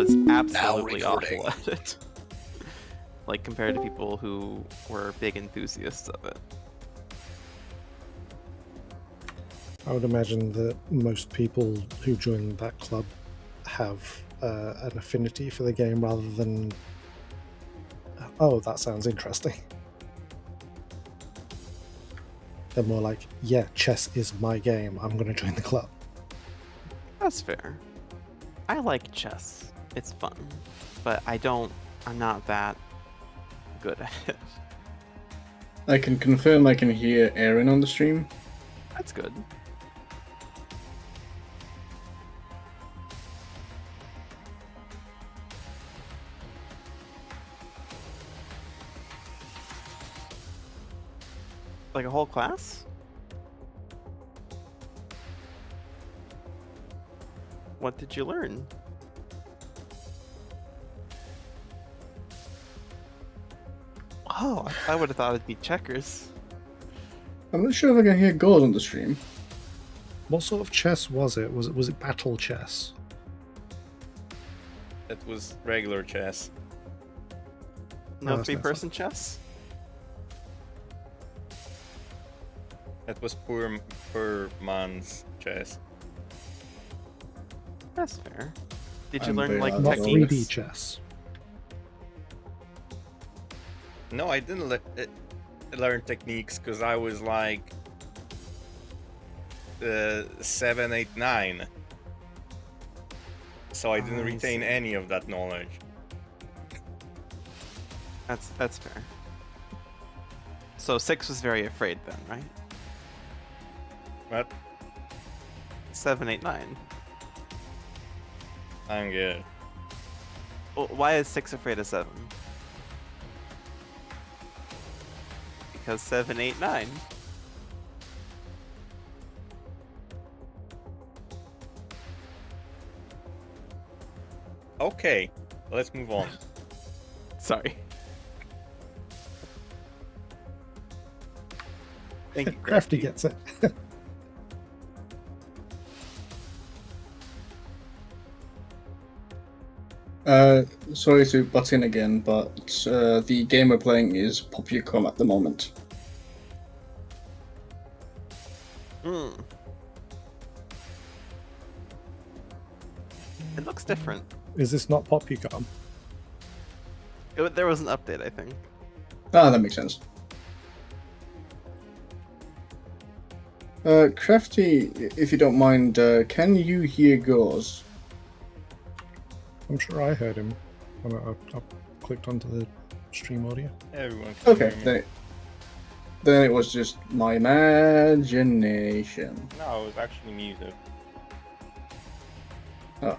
was absolutely awful at it. Like, compared to people who were big enthusiasts of it. I would imagine that most people who join that club have an affinity for the game rather than, oh, that sounds interesting. They're more like, yeah, chess is my game, I'm going to join the club. That's fair. I like chess. It's fun. But I'm not that good at it. I can confirm I can hear Aaron on the stream. That's good. Like a whole class? What did you learn? Oh, I would have thought it'd be checkers. I'm not sure if I can hear Gord on the stream. What sort of chess was it? Was it battle chess? It was regular chess. No that's not three-person chess? It was poor man's chess. That's fair. Did you I'm learn very like loud. Not techniques? 3D chess. No, I didn't learn techniques because I was like 7, 8, 9. So I didn't I retain see. any of that knowledge. That's fair. So 6 was very afraid then, right? But 7, 8, 9. I'm good. Well, why is 6 afraid of 7? Because 7, 8, 9. Okay, let's move on. Sorry. Thank you, Crafty gets it. Sorry to butt in again, but the game we're playing is Populcom at the moment. Hmm. It looks different. Is this not Populcom? There was an update, I think. Ah, that makes sense. Crafty, if you don't mind, can you hear Gauze? I'm sure I heard him when I clicked onto the stream audio. Everyone can Okay, hear me. then it was just my imagination. No, it was actually muted. Oh.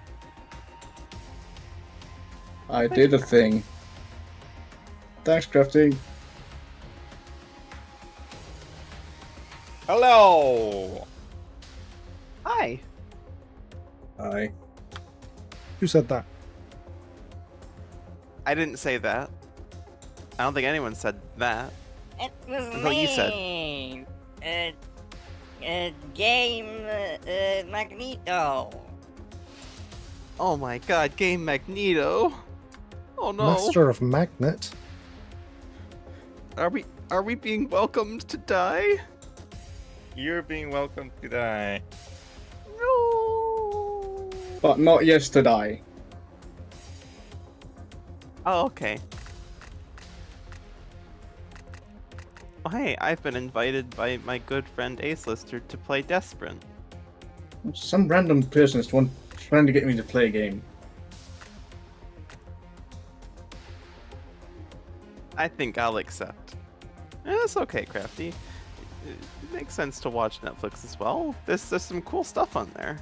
I did a thing. Thanks, Crafty. Hello! Hi. Hi. Who said that? I didn't say that. I don't think anyone said that. It was That's what you said. me. Game Magneto. Oh my god, Game Magneto. Oh no. Master of Magnet. Are we being welcomed to die? You're being welcome to die. No. But not yesterday. Oh, okay. Oh, hey, I've been invited by my good friend Ace Lister to play DeathSprint. Some random person is trying to get me to play a game. I think I'll accept. It's okay, Crafty. It makes sense to watch Netflix as well. There's some cool stuff on there.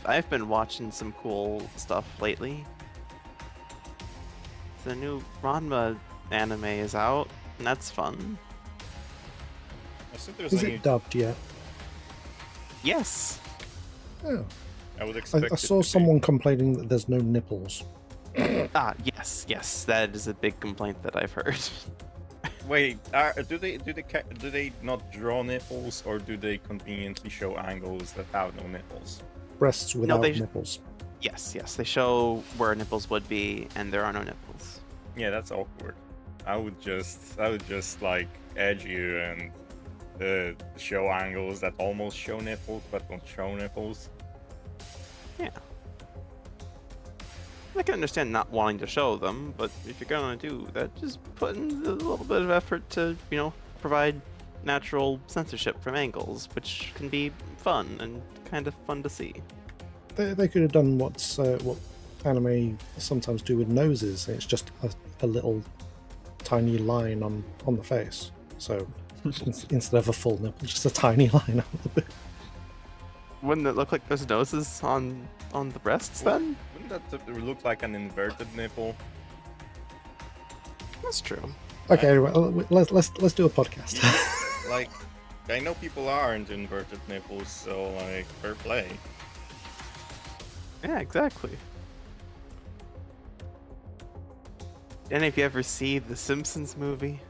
I've been watching some cool stuff lately. The new Ranma anime is out, and that's fun. I said there's Is any... it dubbed yet? Yes. Oh. I would expect I it saw to be. someone complaining that there's no nipples. Yes, that is a big complaint that I've heard. Wait, do they not draw nipples, or do they conveniently show angles that have no nipples? Breasts without they- nipples. Yes, they show where nipples would be, and there are no nipples. Yeah, that's awkward. I would just like edge you and show angles that almost show nipples but don't show nipples. Yeah. I can understand not wanting to show them, but if you're gonna do that, just put in a little bit of effort to, provide natural censorship from angles, which can be fun and kind of fun to see. They could have done what anime sometimes do with noses. It's just a little tiny line on the face. So instead of a full nipple, just a tiny line on the boob. Wouldn't it look like there's noses on the breasts then? Wouldn't that look like an inverted nipple? That's true. Okay, anyway, let's do a podcast. Like, I know people aren't inverted nipples, so like, fair play. Yeah, exactly. And if you ever see the Simpsons movie,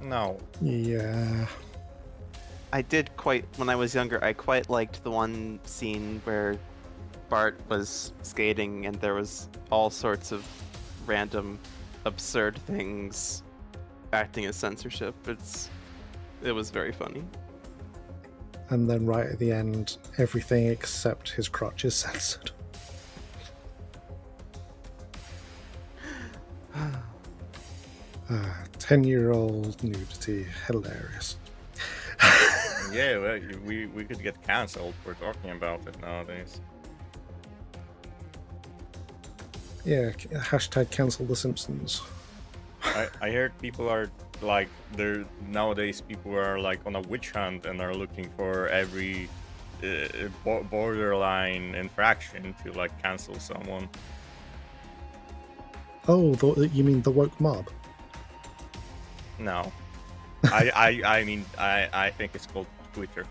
No. Yeah. when I was younger, I quite liked the one scene where Bart was skating and there was all sorts of random absurd things acting as censorship. It was very funny. And then right at the end, everything except his crotch is censored. 10-year-old nudity, hilarious. Yeah, well, we could get cancelled for talking about it nowadays. Yeah, hashtag cancel the Simpsons. I heard people are like, nowadays people are like on a witch hunt and are looking for every borderline infraction to like cancel someone. Oh, you mean the woke mob? No, I mean I think it's called Twitter.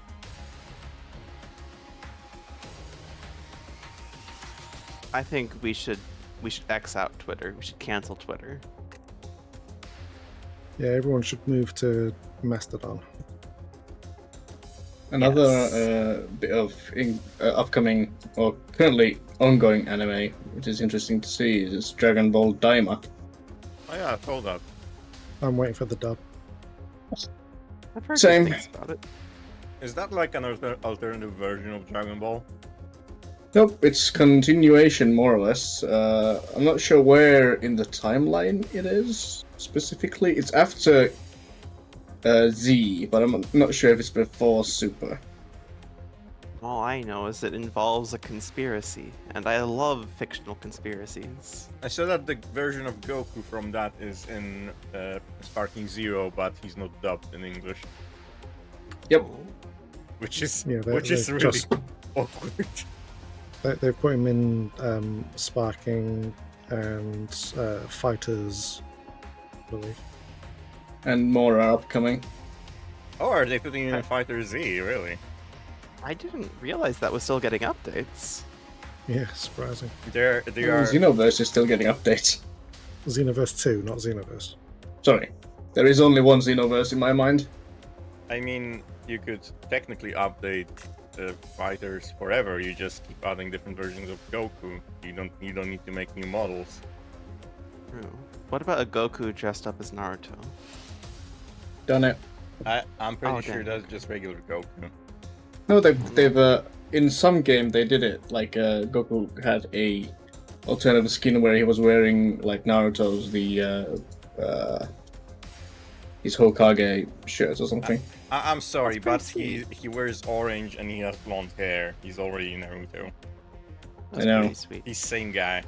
I think we should X out Twitter. We should cancel Twitter. Yeah, everyone should move to Mastodon. Another bit of upcoming or currently ongoing anime, which is interesting to see, is Dragon Ball Daima. Oh yeah, I told that. I'm waiting for the dub. I've heard Same. good things about it. Is that like an alternative version of Dragon Ball? Nope, it's continuation more or less. I'm not sure where in the timeline it is specifically. It's after Z, but I'm not sure if it's before Super. All I know is it involves a conspiracy, and I love fictional conspiracies. I saw that the version of Goku from that is in Sparking Zero, but he's not dubbed in English, Yep. which is Yeah, really just- awkward. They've put him in Sparking and Fighters, I believe. And more are upcoming. Oh, are they putting in Fighter Z? Really? I didn't realize that was still getting updates. Yeah, surprising. They are. Xenoverse is still getting updates. Xenoverse 2, not Xenoverse. Sorry. There is only one Xenoverse in my mind. I mean, you could technically update the fighters forever. You just keep adding different versions of Goku. You don't need to make new models. True. What about a Goku dressed up as Naruto? Done it. I'm pretty Oh, sure damn. that's just regular Goku. No, they've in some game they did it. Like Goku had a alternative skin where he was wearing like Naruto's his Hokage shirt or something. I'm sorry, That's but pretty he wears orange and he has blonde hair. He's already Naruto. That's know. pretty sweet. He's same guy.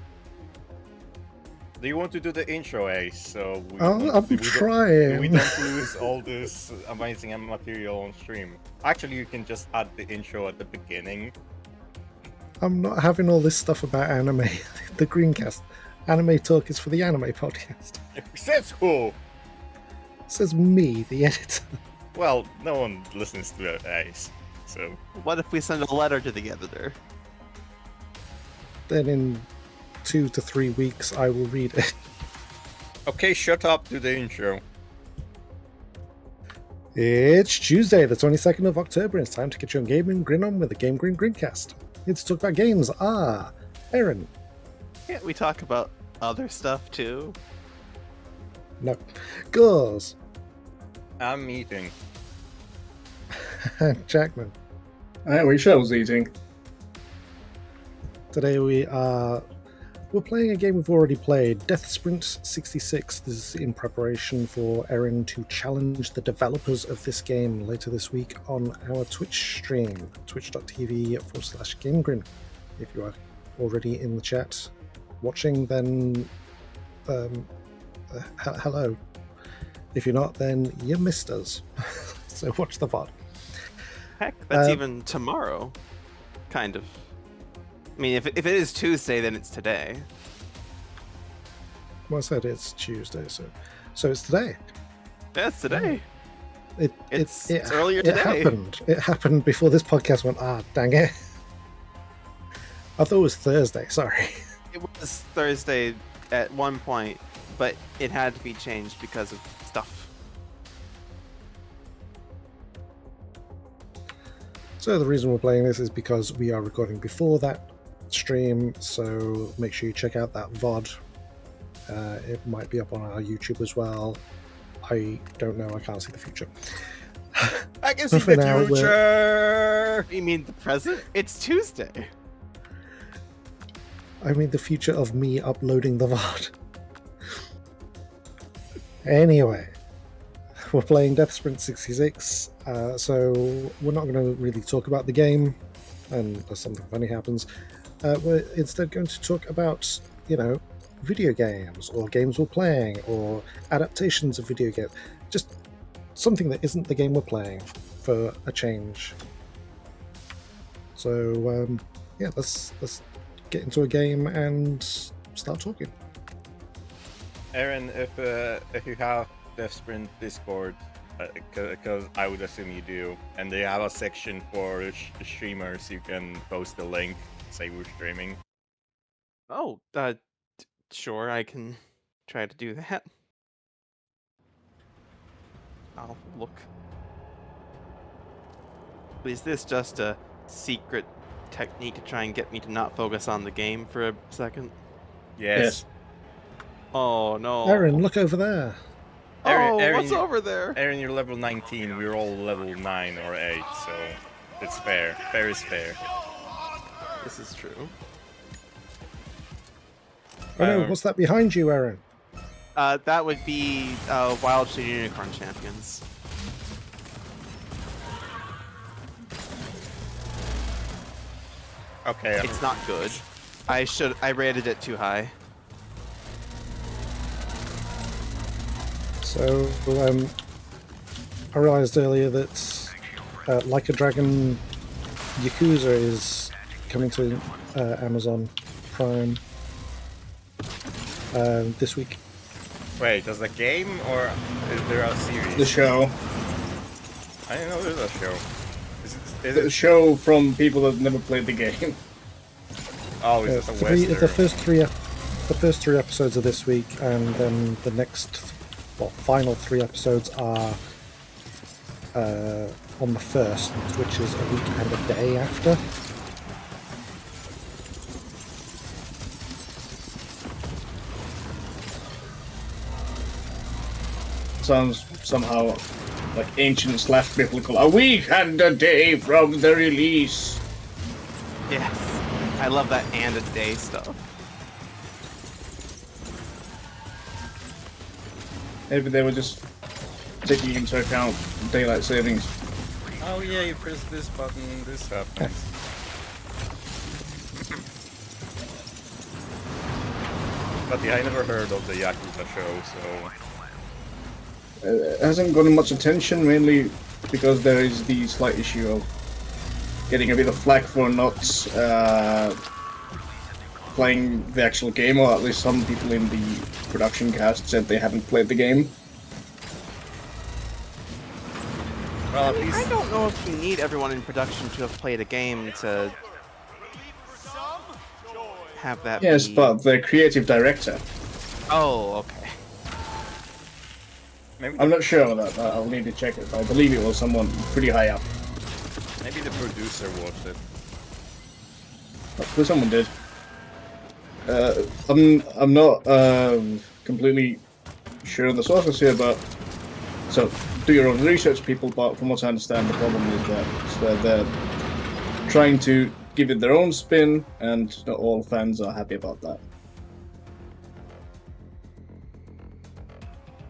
Do you want to do the intro, Ace? So I'm trying. we don't lose all this amazing material on stream. Actually, you can just add the intro at the beginning. I'm not having all this stuff about anime. The GrinCast. Anime talk is for the anime podcast. That's cool. Says me, the editor. Well, no one listens to Ace, so What if we send a letter to the editor? Then in 2 to 3 weeks, I will read it. okay. Shut up. Do the intro. It's Tuesday, the 22nd of October, and it's time to get your GameGrin on with the GameGrin GrinCast. It's talk about games. Aaron. Can't we talk about other stuff too? No. Gauze. I'm eating. Jackman. I wish I was eating. Today we're playing a game we've already played, DeathSprint 66. This is in preparation for Erin to challenge the developers of this game later this week on our Twitch stream, twitch.tv/GameGrin. If you are already in the chat watching, then hello. If you're not, then you missed us. So watch the VOD. Heck, that's even tomorrow, kind of. I mean, if it is Tuesday, then it's today. Well, I said it's Tuesday, so it's today. Yeah, it's today. It's It earlier today. It happened before this podcast went. Dang it! I thought it was Thursday. Sorry. It was Thursday at one point, but it had to be changed because of stuff. So the reason we're playing this is because we are recording before that stream, so make sure you check out that VOD. It might be up on our YouTube as well. I don't know, I can't see the future. I can see For the now, future! You mean the present? It's Tuesday. I mean the future of me uploading the VOD. Anyway, we're playing DeathSprint 66, so we're not going to really talk about the game, unless something funny happens. We're instead going to talk about, video games, or games we're playing, or adaptations of video games. Just something that isn't the game we're playing, for a change. So, let's get into a game and start talking. Aaron, if you have DeathSprint Discord, because I would assume you do, and they have a section for streamers, you can post the link, say we're streaming. Oh, sure, I can try to do that. I'll look. Is this just a secret technique to try and get me to not focus on the game for a second? Yes. Oh no. Aaron, look over there. Aaron, what's over there? Aaron, you're level 19, we're all level 9 or 8, so it's fair. Fair is fair. This is true. Oh no, what's that behind you, Aaron? That would be Wild Shade Unicorn Champions. Okay. It's not good. I rated it too high. So, I realised earlier that Like a Dragon Yakuza is coming to Amazon Prime this week. Wait, does the game or is there a series? The show. I didn't know there's a show. Is The it? show from people that never played the game. Oh, is this a Western? The first three episodes are this week, and then the final 3 episodes are on the 1st, which is a week and a day after. Sounds somehow like ancient / biblical. A week and a day from the release. Yes. I love that and a day stuff. Maybe they were just taking into account daylight savings. Oh yeah, you press this button, this happens. But yeah, I never heard of the Yakuza show, so... It hasn't gotten much attention, mainly because there is the slight issue of getting a bit of flack for not playing the actual game, or at least some people in the production cast said they haven't played the game. Well, at least... I don't know if you need everyone in production to have played a game to have that Yes, be... but the creative director. Oh, okay. Maybe I'm not sure of that. I'll need to check it. I believe it was someone pretty high up. maybe the producer watched it. Hopefully someone did. I'm not completely sure on the sources here, but so do your own research, people. But from what I understand, the problem is that they're trying to give it their own spin, and not all fans are happy about that.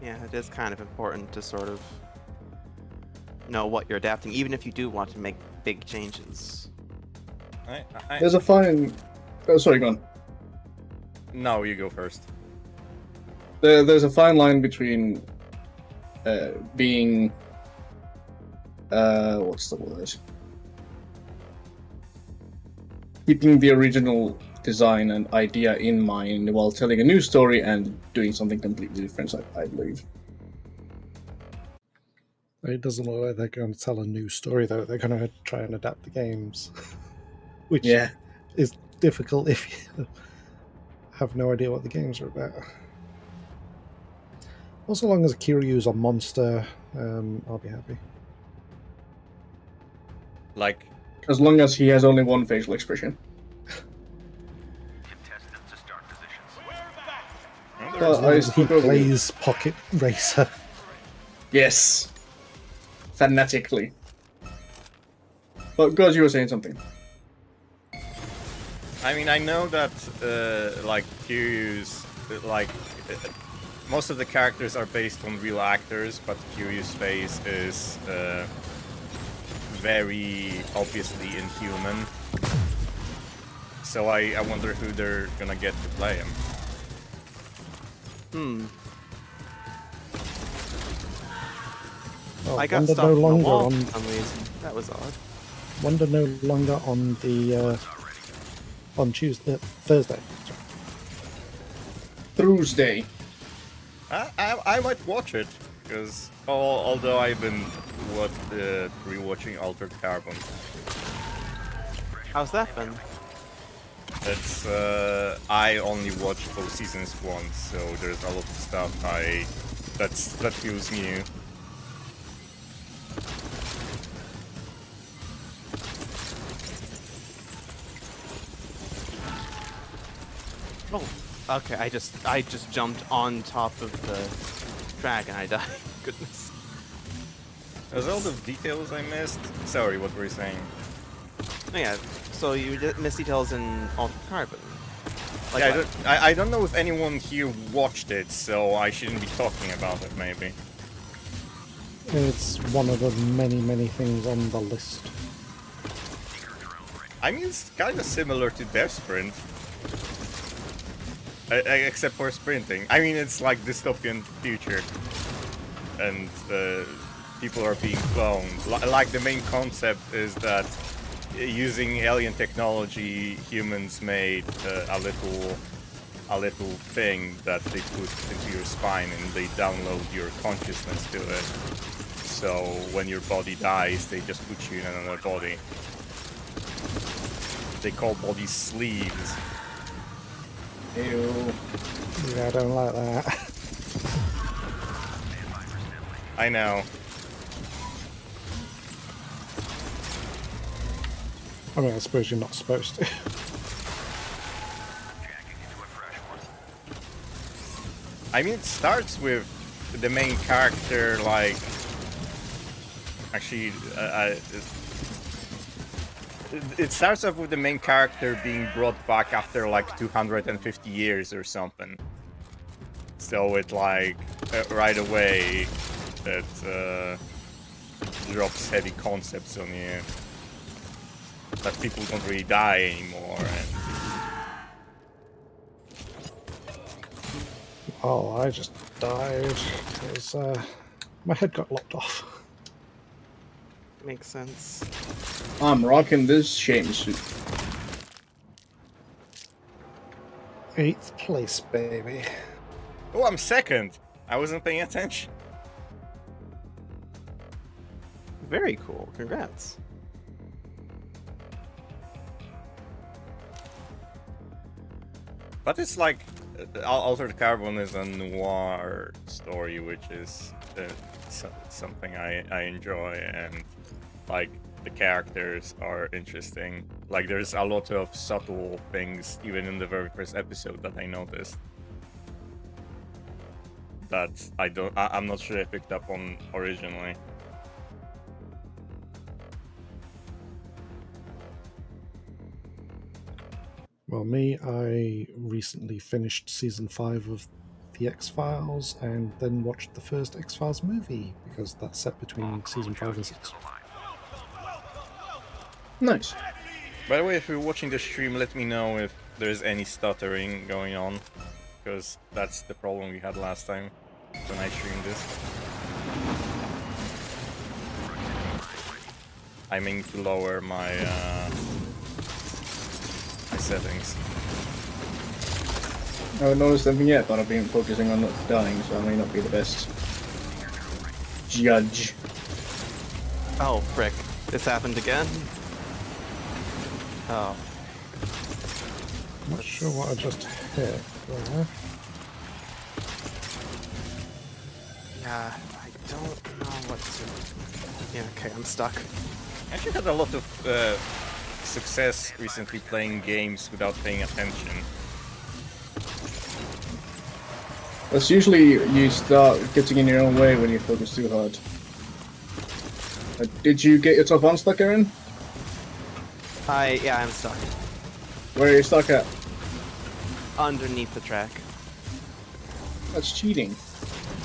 Yeah, it is kind of important to sort of know what you're adapting, even if you do want to make big changes. There's a fine. Oh, sorry, go on. No, you go first. There's a fine line between being what's the word? Keeping the original design and idea in mind while telling a new story and doing something completely different, I believe. It doesn't look like they're going to tell a new story, though. They're going to try and adapt the games, which Yeah. is difficult if you have no idea what the games are about. Also, long as Kiryu's a monster, I'll be happy. Like, As long as he has only one facial expression. well, But I He spoke over you. plays Pocket Racer. Yes. Fanatically. But God, you were saying something. I mean, I know that like Kiryu's most of the characters are based on real actors, but Kiryu's face is very obviously inhuman. So I wonder who they're gonna get to play him. Oh, I got Wonder stuck no on the longer wall on for some reason. That was odd. Wonder no longer on the on Tuesday, Thursday. Thursday. I might watch it because although I've been rewatching Altered Carbon, How's that been? it's I only watched both seasons once, so there's a lot of stuff that feels new. Oh, okay. I just jumped on top of the track and I died. Goodness. There's all the details I missed. Sorry, what were you saying? Oh, yeah. So you missed details in Altered Carbon. Like Yeah, what? I don't know if anyone here watched it, so I shouldn't be talking about it, maybe. It's one of the many things on the list. I mean, it's kind of similar to DeathSprint. Except for sprinting. I mean, it's like dystopian future. And people are being cloned. Like the main concept is that using alien technology, humans made a little thing that they put into your spine and they download your consciousness to it. So when your body dies, they just put you in another body. They call bodies sleeves. Ew. Yeah, I don't like that. I know. I mean, I suppose you're not supposed to. I mean, it starts with the main character, like... Actually, it starts off with the main character being brought back after like 250 years or something. So it like, right away, it drops heavy concepts on you. That people don't really die anymore. And Oh, I just died because my head got lopped off. Makes sense. I'm rocking this shame suit. 8th place, baby. oh, I'm second! I wasn't paying attention. Very cool. Congrats. But it's like, Altered Carbon is a noir story, which is something I enjoy, and like the characters are interesting. Like there's a lot of subtle things even in the very first episode that I noticed that I'm not sure I picked up on originally. Well, me, I recently finished season 5 of The X-Files and then watched the first X-Files movie because that's set between season 5 and 6. Nice. By the way, if you're watching the stream, let me know if there's any stuttering going on, because that's the problem we had last time when I streamed this. I mean to lower my my settings. I haven't noticed anything yet, but I've been focusing on not dying, so I may not be the best judge. Oh, frick. This happened again? Oh. Not sure what I just hit. There. Yeah, I don't know what to... Yeah, okay, I'm stuck. I actually had a lot of success recently playing games without paying attention. That's usually you start getting in your own way when you focus too hard. Did you get yourself unstuck, Aaron? Yeah, I'm stuck. Where are you stuck at? Underneath the track. That's cheating.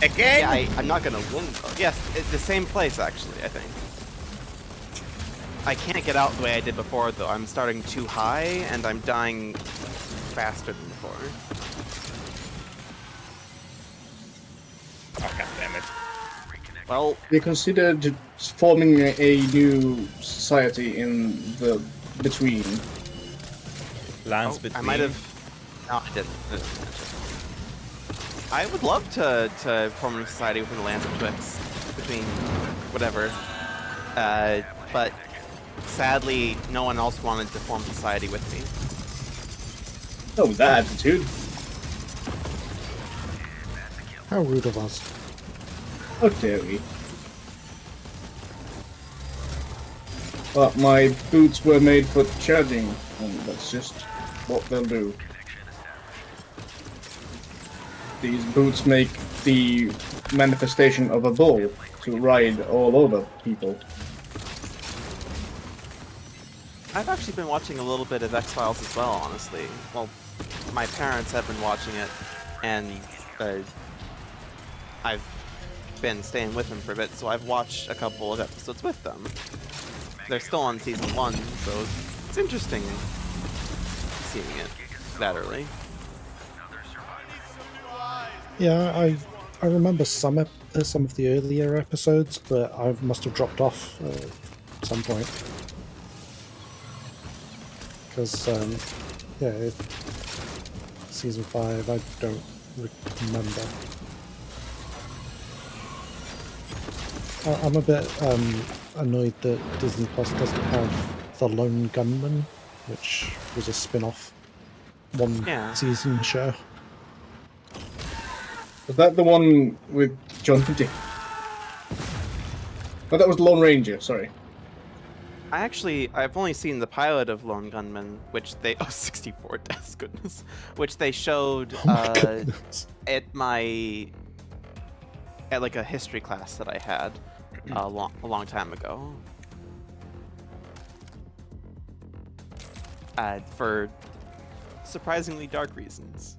Again? Yeah, I'm not gonna win though. Yes, it's the same place actually, I think. I can't get out the way I did before though. I'm starting too high and I'm dying faster than before. Oh, god damn it. Well, You considered forming a new society in the between. Lands I between. might have... No, I didn't. I would love to form a society within the lands of Twix. Between whatever. But sadly, no one else wanted to form society with me. Oh, with that attitude. How rude of us. How dare we? But my boots were made for charging, and that's just what they'll do. These boots make the manifestation of a bull to ride all over people. I've actually been watching a little bit of X-Files as well, honestly. Well, my parents have been watching it, and I've been staying with them for a bit, so I've watched a couple of episodes with them. They're still on season 1, so it's interesting seeing it that early. Yeah, I remember some of the earlier episodes, but I must have dropped off at some point. Because, season 5, I don't remember. I'm a bit annoyed that Disney Plus doesn't have The Lone Gunman, which was a spin-off one-season show. Was that the one with John Dick? Oh, that was Lone Ranger, sorry. I've only seen the pilot of Lone Gunman, which they 64 deaths, goodness, which they showed at like a history class that I had a long time ago. For surprisingly dark reasons.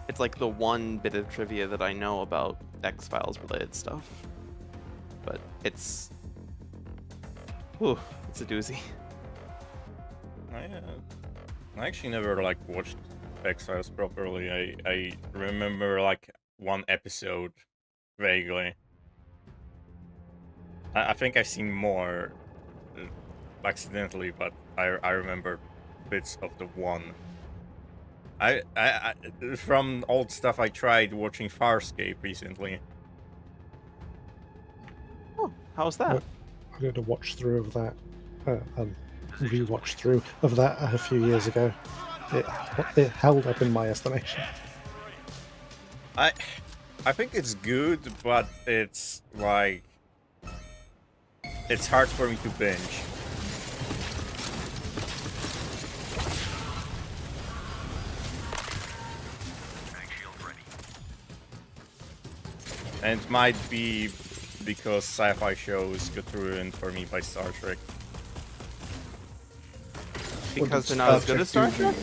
It's like the one bit of trivia that I know about X-Files related stuff. But it's a doozy. I actually never watched X-Files properly. I remember one episode vaguely. I think I've seen more accidentally, but I remember bits of the one. I from old stuff I tried watching Farscape recently. Oh, how's that? I did a watch through of that, a re-watch through of that a few years ago. It held up in my estimation. I think it's good, but it's like it's hard for me to binge. And it might be because sci-fi shows get ruined for me by Star Trek. Because they're not as good as Star Trek?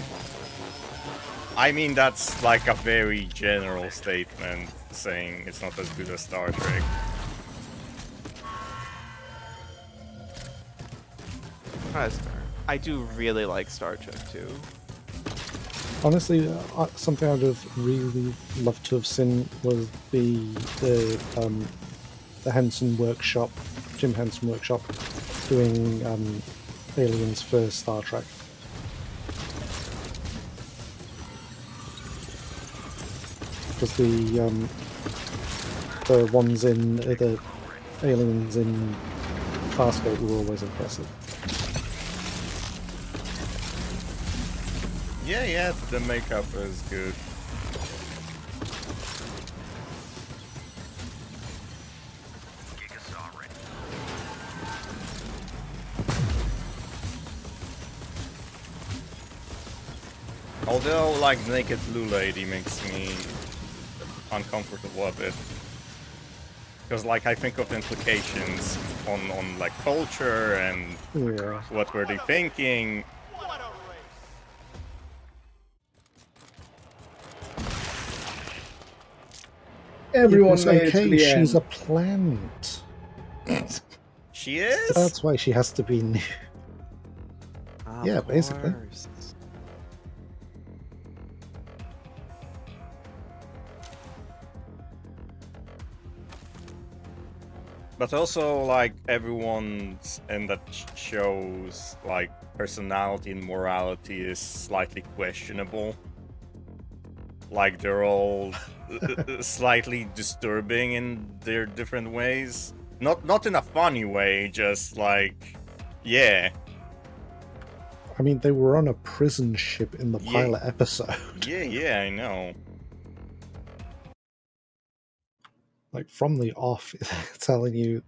I mean, that's like a very general statement saying it's not as good as Star Trek. That's fair. I do really like Star Trek too. Honestly, something I'd have really loved to have seen was the Henson Workshop, Jim Henson Workshop, doing Aliens for Star Trek. Because the ones in the Aliens in Farscape were always impressive. Yeah, the makeup is good. Although, like, Naked Blue Lady makes me uncomfortable a bit. Because, like, I think of the implications on like, culture and Yeah. what were they thinking. Everyone It's made it to okay, the she's end. a plant. She is? That's why she has to be new. Yeah, Of basically. course. But also, like, everyone's in that show's, like, personality and morality is slightly questionable. Like, they're all slightly disturbing in their different ways. Not in a funny way, just like, yeah. I mean, they were on a prison ship in the Yeah. pilot episode. Yeah, I know. Like, from the off, telling you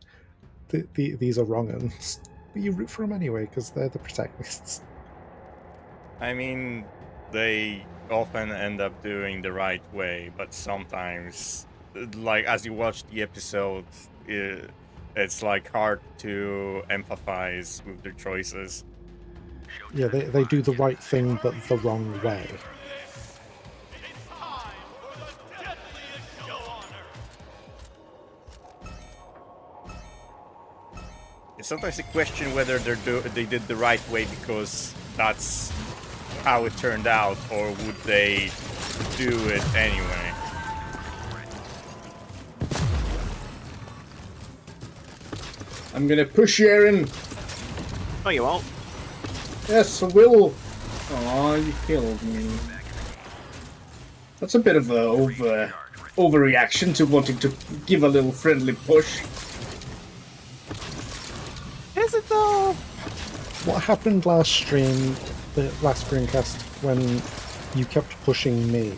these are wrong uns. But you root for them anyway, because they're the protagonists. I mean, they often end up doing the right way, but sometimes, like, as you watch the episode, it's like hard to empathize with their choices. Yeah, they do the right thing, but the wrong way. Sometimes you question whether they did the right way because that's how it turned out, or would they do it anyway? I'm gonna push you, Aaron. No, you won't. Yes, I will. Aw, you killed me. That's a bit of a overreaction to wanting to give a little friendly push. Is it though? What happened last stream, the last GrinCast, when you kept pushing me?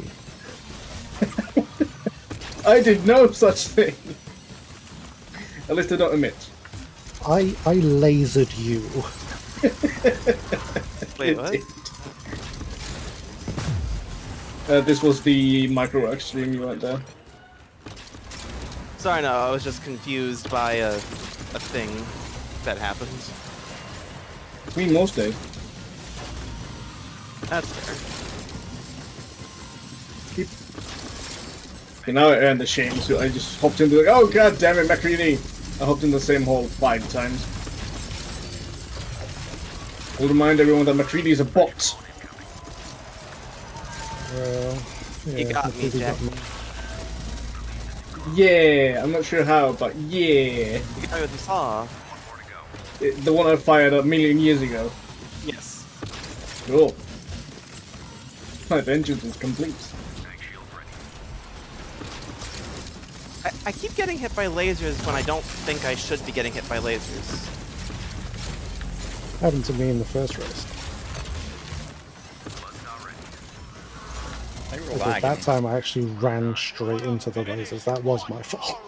I did no such thing. At least I don't admit. I lasered you. Wait, what? This was the Microworks stream you went there. Sorry, no, I was just confused by a thing that happens. I mean, most days. That's fair. Okay, now I earned the shame, so I just hopped into like, oh god damn it, Macrini! I hopped in the same hole 5 times. I'll remind everyone that Macrini is a bot. Well, yeah, You got me, maybe Jack. Yeah, I'm not sure how, but yeah. You got me with the saw. The one I fired a million years ago. Yes. Cool. My vengeance is complete. I keep getting hit by lasers when I don't think I should be getting hit by lasers. happened to me in the first race. I Although lagging. that time I actually ran straight into the lasers. That was my fault.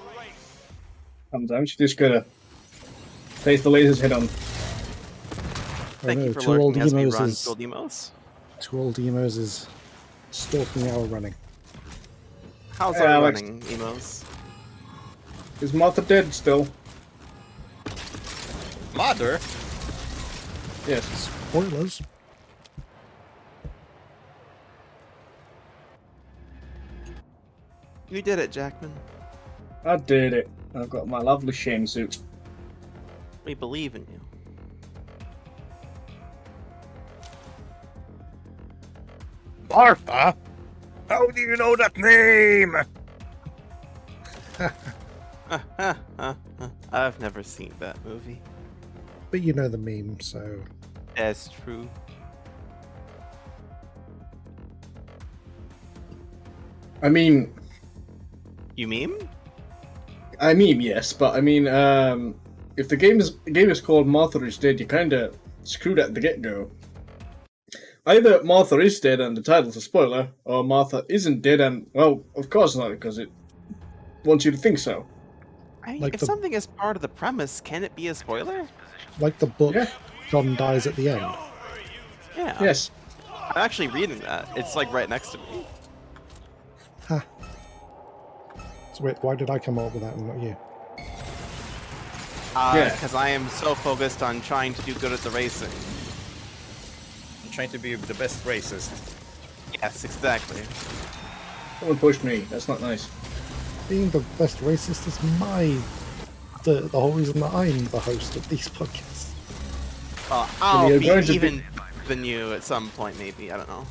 Sometimes you just gotta place the lasers head on. Thank you for Two old lurking as we emos run is Gold Emos. two old emos is stalking our running. How's Hey, our Alex. running, Emos? Is Martha dead still? Mother? Yes. Spoilers. You did it, Jackman. I did it. I've got my lovely shame suit. We believe in you. Martha? How do you know that name? I've never seen that movie. But you know the meme, so That's true. I mean, You meme? yes, but I mean, if the game is called Martha is Dead, you kind of screwed at the get-go. Either Martha is dead and the title's a spoiler, or Martha isn't dead and, well, of course not, because it wants you to think so. Like If the- something is part of the premise, can it be a spoiler? like the book, Yeah. John dies at the end. Yeah. Yes. I'm actually reading that. It's like right next to me. Ha. So wait, why did I come up with that and not you? Yeah. Because I am so focused on trying to do good at the racing. I'm trying to be the best racist. Yes, exactly. Someone pushed me. That's not nice. Being the best racist is the whole reason that I'm the host of these podcasts. I'll you're be going to be- even than you at some point, maybe. I don't know.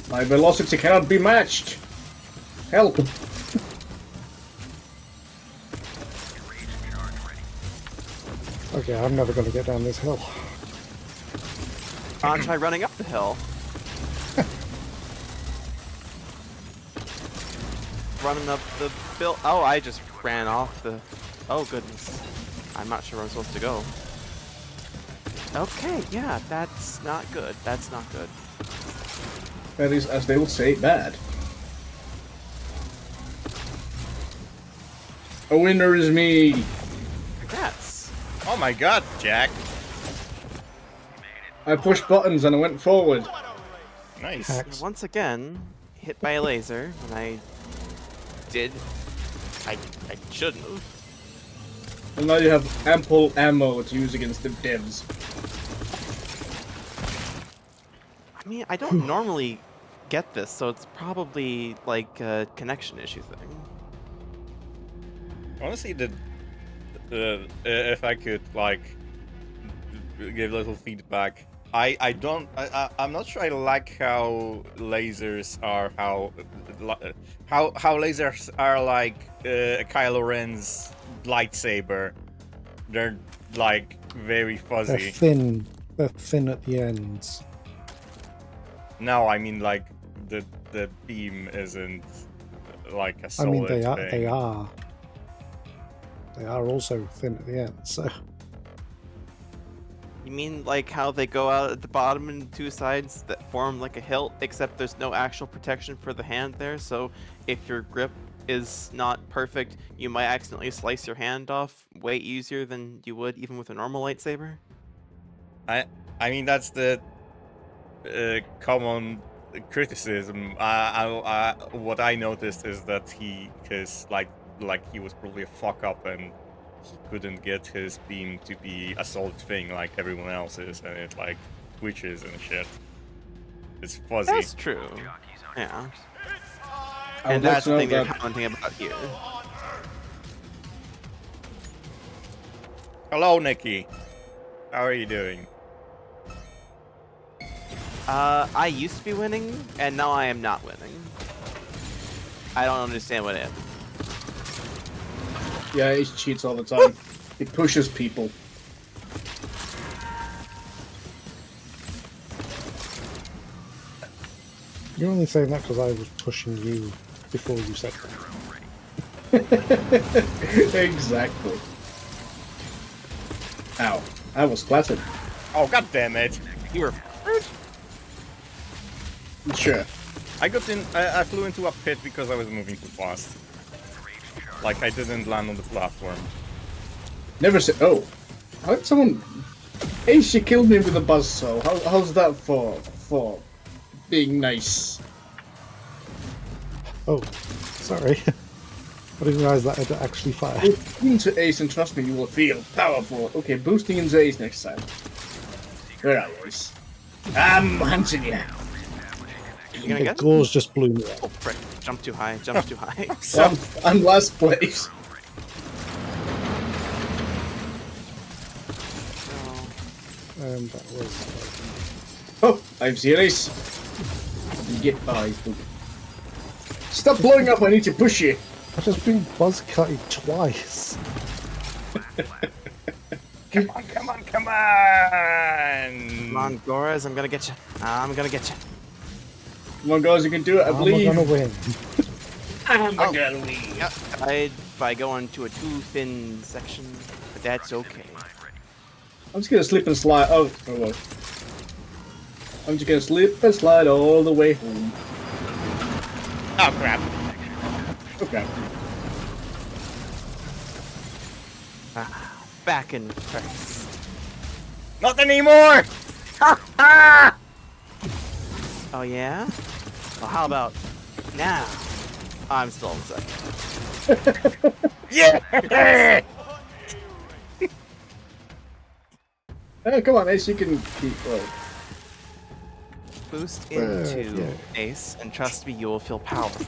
My velocity cannot be matched. Help. Okay, I'm never going to get down this hill. I'll try running up the hill. Running up the bill. Oh, I just ran off the. Oh goodness. I'm not sure where I'm supposed to go. Okay, yeah, that's not good. That's not good. That is, as they would say, bad. A winner is me. Congrats. Oh my god, Jack. I pushed buttons and I went forward. Nice. Hacks. Once again, hit by a laser, and I did. I shouldn't have. And now you have ample ammo to use against the devs. I mean, I don't normally get this, so it's probably like a connection issue thing. Honestly, if I could like give a little feedback, I'm not sure I like how lasers are how lasers are like Kylo Ren's lightsaber. They're like very They're fuzzy. thin. They're thin at the ends. No, I mean like the beam isn't like a I solid mean, they are. thing. They are. They are also thin at the end. So You mean like how they go out at the bottom and two sides that form like a hilt, except there's no actual protection for the hand there, so if your grip is not perfect, you might accidentally slice your hand off way easier than you would even with a normal lightsaber? I mean that's the common criticism. What I noticed is that he was probably a fuck up and he couldn't get his beam to be a solid thing like everyone else's, and it like twitches and shit. It's fuzzy. That's true. Yeah. I And would like that's to the know thing they're that- commenting about here. Hello, Nikki. How are you doing? I used to be winning, and now I am not winning. I don't understand what happened. Yeah, he cheats all the time. He pushes people. you're only saying that because I was pushing you before you said that. Exactly. Ow. I was splattered. Oh god damn it! You were. Sure. I got in. I flew into a pit because I was moving too fast. Like I didn't land on the platform. Never said. Oh, how did someone? Hey, she killed me with a buzzsaw. How's that for being nice? Oh, sorry. I didn't realize that I'd actually fire. Boost into Ace and trust me, you will feel powerful. Okay, boosting into Ace next time. Where are you, Ace? I'm hunting you. You gonna Okay, get? Gauze just blew me up. Oh frick! Jump too high. Jump too high. I'm last place. That was. Oh, I'm serious. You get eyes. Stop blowing up! I need to push you. I've just been buzz cutted twice. Come on, come on, come on! Come on, Goras, I'm gonna get you. I'm gonna get you. Come on, guys, you can do it. I I'm believe. gonna win. I'm gonna win. Yep. Died by going to a too thin section, but that's okay. I'm just gonna slip and slide. Oh well. I'm just gonna slip and slide all the way home. Oh crap! Okay. Back in first. Not anymore! Oh yeah? Well, how about now? I'm still in second. Yeah! Oh, come on, Ace, you can keep. Oh. Boost into yeah. Ace, and trust me, you will feel powerful.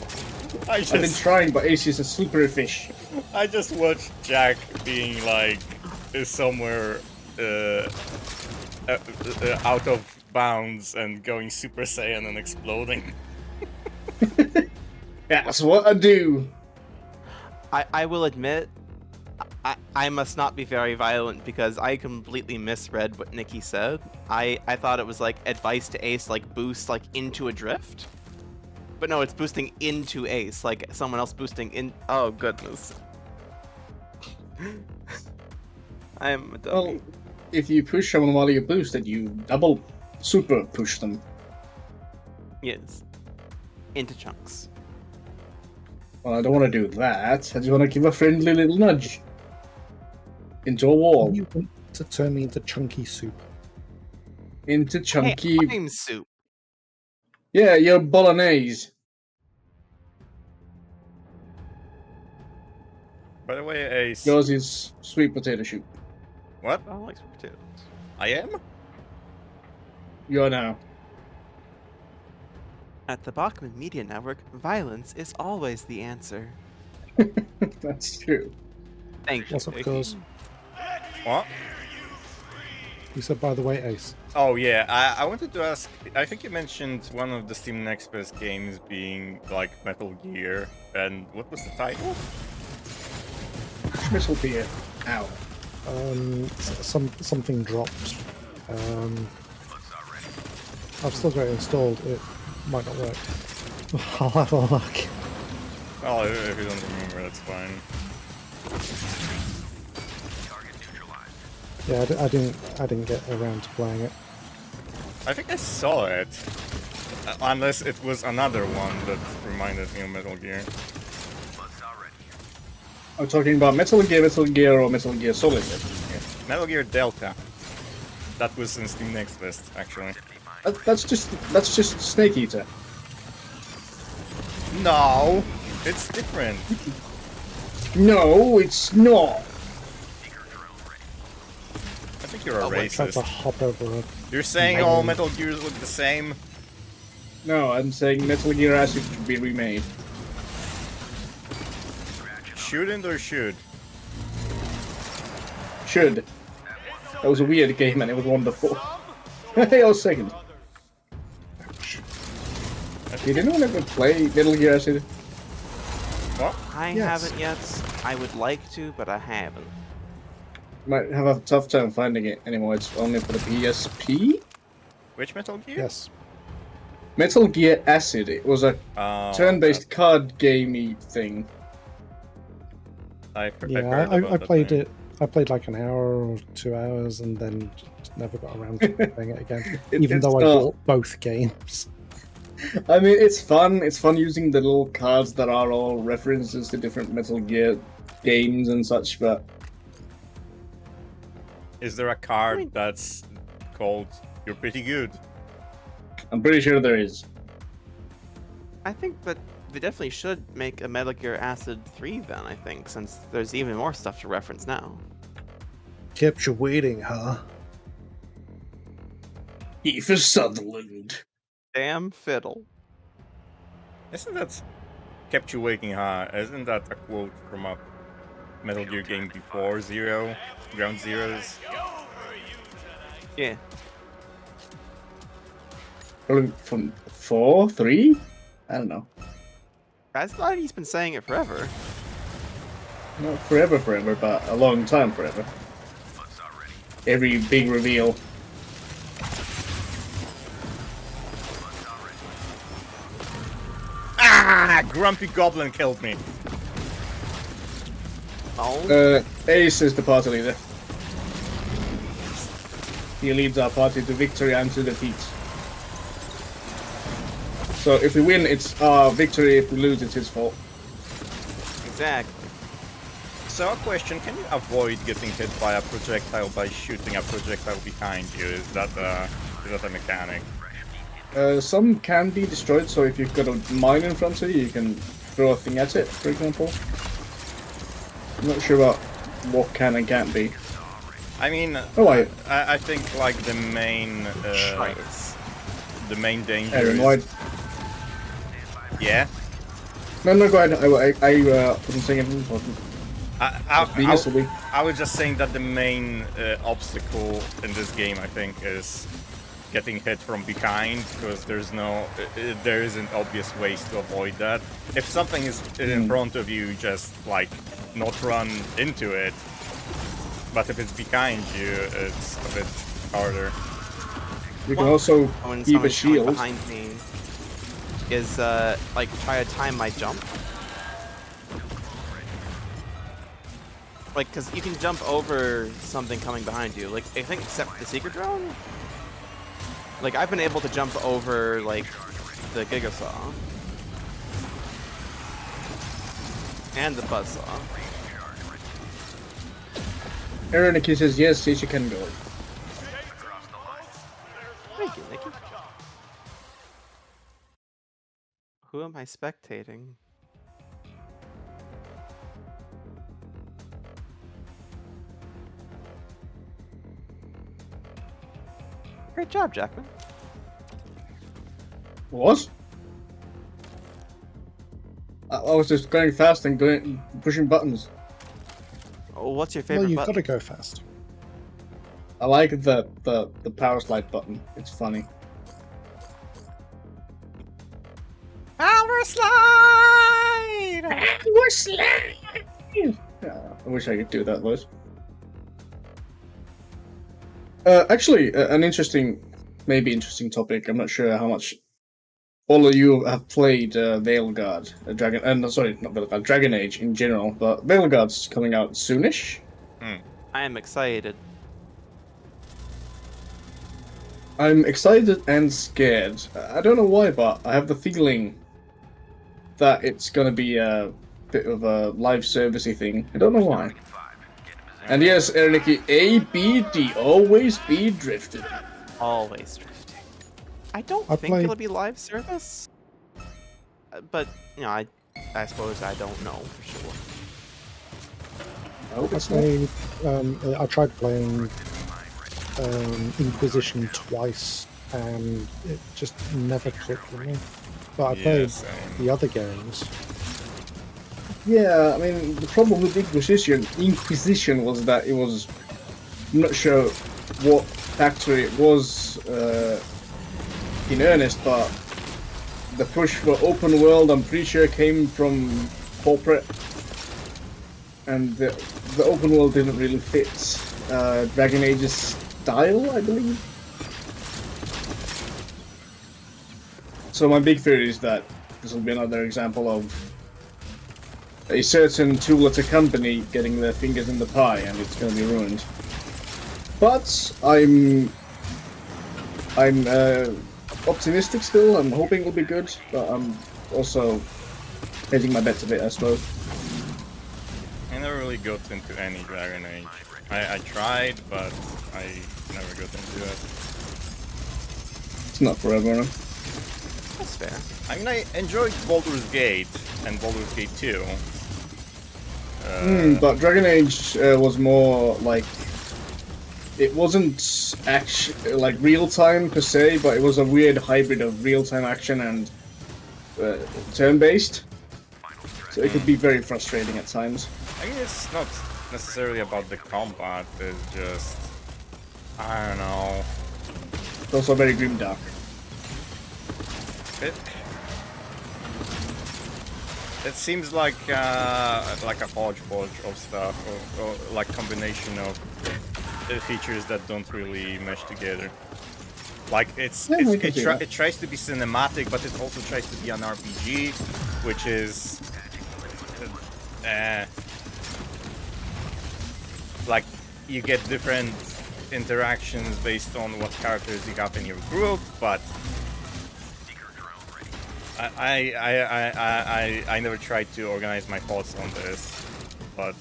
I've been trying, but Ace is a slippery fish. I just watched Jack being like somewhere out of bounds and going Super Saiyan and exploding. That's what I do. I will admit, I must not be very violent because I completely misread what Nikki said. I thought it was like advice to Ace, like boost like into a drift. But no, it's boosting into Ace, like someone else boosting in. Oh goodness. I am a dummy. Well, if you push someone while you boost, then you double super push them. Yes. Into chunks. Well, I don't want to do that. I just want to give a friendly little nudge. Into a wall. You want to turn me into chunky soup. Into chunky. Hey, I'm soup. Yeah, you're bolognese. By the way, Ace. Yours is sweet potato soup. What? I like sweet potatoes. I am? You are now. At the Bachman Media Network, violence is always the answer. That's true. Thank you. What's up, Vicky. Gauze? What? You said, by the way, Ace. Oh yeah, I wanted to ask. I think you mentioned one of the Steam Next Best games being like Metal Gear, and what was the title? Missile beer. Ow. Something dropped. I've still got it installed. It might not work. I'll have a look. Oh, if you don't remember, that's fine. Yeah, I didn't get around to playing it. I think I saw it, unless it was another one that reminded me of Metal Gear. I'm talking about Metal Gear, or Metal Gear Solid. Metal Gear Delta. That was in Steam Next Best, actually. That's just Snake Eater. No, it's different. No, it's not. I think you're a I tried to racist. hop over it. You're saying all Metal Gears look the same? No, I'm saying Metal Gear Acid should be remade. Shouldn't or should? Should. That was a weird game and it was wonderful. Hey, I was second. Did anyone ever play Metal Gear Acid? What? I Yes. haven't yet. I would like to, but I haven't. Might have a tough time finding it anymore. It's only for the PSP? Which Metal Gear? Yes. Metal Gear Acid. It was a Oh, turn-based card gamey thing. I've heard Yeah, about I that played name. it. I played like an hour or 2 hours and then just never got around to playing it again. Even It's though I not- bought both games. I mean, it's fun. It's fun using the little cards that are all references to different Metal Gear games and such, but Is there a card that's called "You're Pretty Good"? I'm pretty sure there is. I think that they definitely should make a Metal Gear Acid 3 then, I think, since there's even more stuff to reference now. Kept you waiting, huh? Kiefer Sutherland. Damn fiddle. Isn't that kept you waking, huh? Isn't that a quote from a Metal Gear game before Zero, Ground Zeroes? Yeah. Probably from 4, 3? I don't know. I thought he's been saying it forever. Not forever, but a long time forever. Every big reveal. Ah! Grumpy Goblin killed me. Oh. Ace is the party leader. He leads our party to victory and to defeat. So if we win, it's our victory. If we lose, it's his fault. Exactly. So a question, can you avoid getting hit by a projectile by shooting a projectile behind you? Is that a mechanic? Some can be destroyed, so if you've got a mine in front of you, you can throw a thing at it, for example. I'm not sure about what can and can't be. I mean, Oh, I think like the main danger Aaron, is... why? Yeah? No, go ahead. I wasn't saying anything important. I was just saying that the main obstacle in this game, I think, is getting hit from behind, because there isn't obvious ways to avoid that. If something is in front of you, just like not run into it. But if it's behind you, it's a bit harder. You can also When keep a someone's coming shield. behind me is like try to time my jump. Like, cause you can jump over something coming behind you. Like, I think except the secret drone. Like, I've been able to jump over like the Gigasaw and the Buzzsaw. Aaron Nikki says yes, you can go. Thank you, Nikki. Who am I spectating? Great job, Jackman. What? I was just going fast and pushing buttons. Oh, what's your Well, favorite you've button? got to go fast. I like the power slide button. It's funny. Power slide! Power slide! Yeah, I wish I could do that voice. Actually, an interesting topic. I'm not sure how much all of you have played Veilguard, Dragon Age in general, but Veilguard's coming out soonish. I am excited. I'm excited and scared. I don't know why, but I have the feeling that it's gonna be a bit of a live servicey thing. I don't know why. And yes, Erniki, ABD, always be drifted. Always drifting. I don't I think played- it'll be live service. But, you know, I suppose I don't know for sure. Oh, it's not. I tried playing Inquisition twice, and it just never clicked with me. But I played same. the other games. Yeah, I mean, the problem with Inquisition was that it was... I'm not sure what factory it was in earnest, but the push for open world, I'm pretty sure, came from corporate. And the open world didn't really fit Dragon Age's style, I believe. So my big theory is that this will be another example of a certain two-letter company getting their fingers in the pie, and it's going to be ruined. But I'm optimistic still. I'm hoping it'll be good, but I'm also hedging my bets a bit, I suppose. I never really got into any Dragon Age. I tried, but I never got into it. It's not for everyone. That's fair. I mean, I enjoyed Baldur's Gate and Baldur's Gate 2. But Dragon Age was more like... It wasn't actually like real-time per se, but it was a weird hybrid of real-time action and turn-based. So it could be very frustrating at times. I mean, it's not necessarily about the combat, it's just... I don't know. It's also very grimdark. It seems like a hodgepodge of stuff, or like combination of features that don't really mesh together. Like it tries to be cinematic, but it also tries to be an RPG, which is like you get different interactions based on what characters you have in your group, but I never tried to organize my thoughts on this, but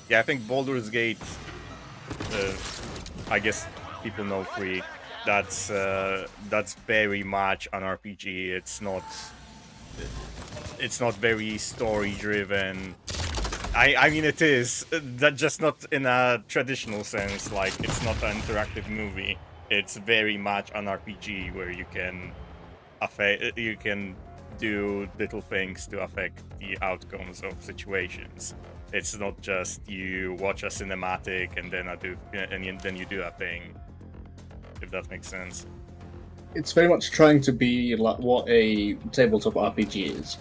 yeah, I think Baldur's Gate, I guess people know 3, that's very much an RPG. It's not very story driven. I mean it is, that just not in a traditional sense, like it's not an interactive movie. It's very much an RPG where you can do little things to affect the outcomes of situations. It's not just you watch a cinematic and then then you do a thing. If that makes sense. It's very much trying to be like what a tabletop RPG is.